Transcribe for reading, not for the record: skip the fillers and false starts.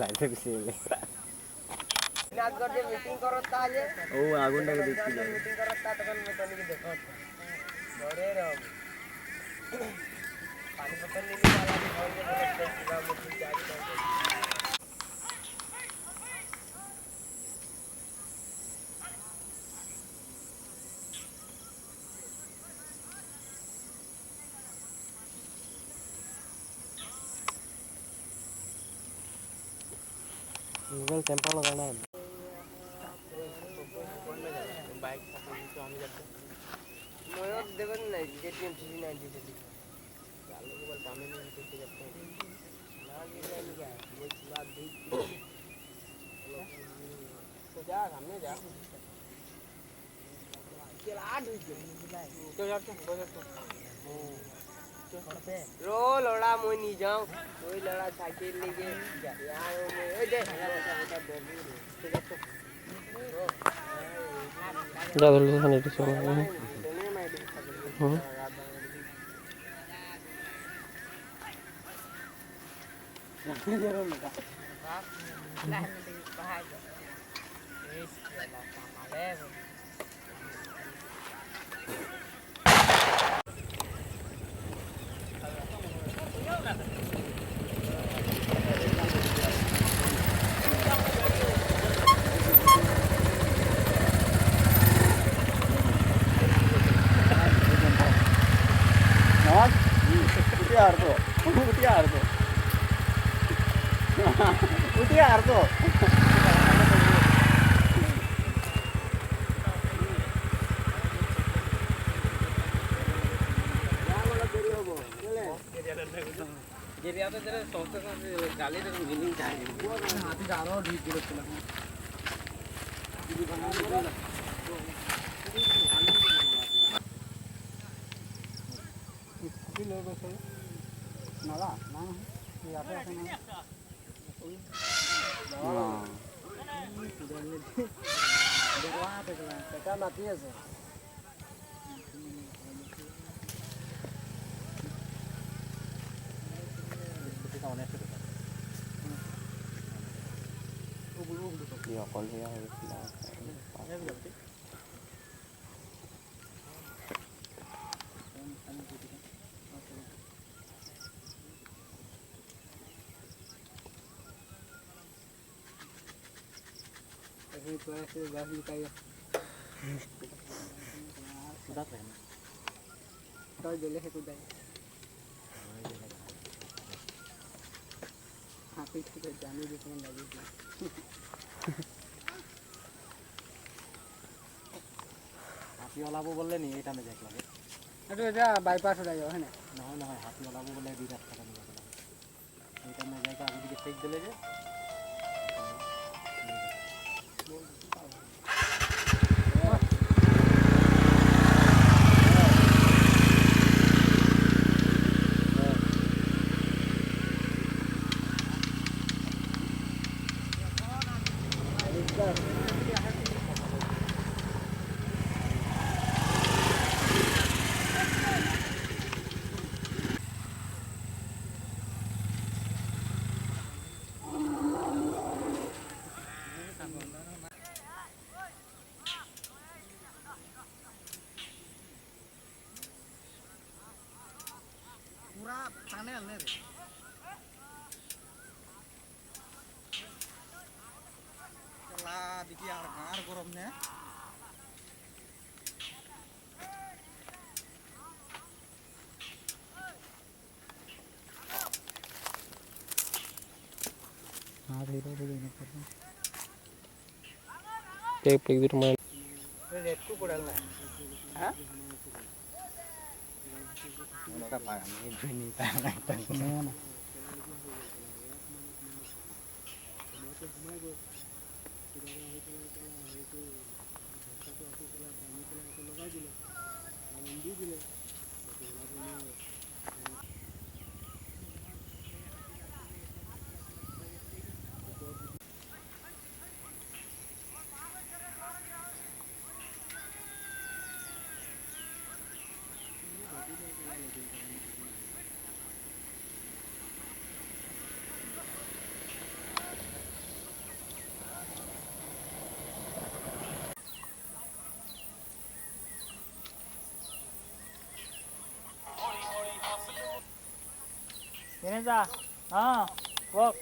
লাইটে পিছে গেলে আগর যে মিটিং করত তাহলে ও আগুনটাকে দেখছি মিটিং করত তা তখন মেকানিক দেখো বড়ে রব পানি বোতল নিলে वाला भी और बोले पूरा मुझे चार्ज कर दे गूगल टेम्पल लगाना है बाइक तो हम जाते मयूर देवन नहीं जेटीएम सीसी 90 से चालू के बाद सामने नहीं करते जाते हैं ना गिरा नहीं क्या वो बात देख तो जा सामने जा चला ढूंढ क्यों जाते रो लड़ा मैं नहीं जाऊं कोई लड़ा साइकिल लेके यार मैं ओए दे ज़्यादा लोग खाने की सोना है ये कौन है यार अभी तो ऐसे बस निकालिए उधर है ना तो जले है कुछ हाँ पीछे तो जाने जिसमें लगी थी हाथी वाला वो बोल ले नहीं ये टाइम में जाके लगे अरे जा बाईपास हो जाएगा है ना ना हाथी वाला वो बोले भी रास्ता नहीं जाके लगे ये टाइम में जाएगा अभी के फेंक दे ले पूरा थाने हलने रे चला देखिए यार गार गरम ने हाँ धीरे धीरे निकल टेप एक दिन में रेड को पड़लना हाँ उनका पागल नहीं पागल नहीं ना দিনেশা, কওক।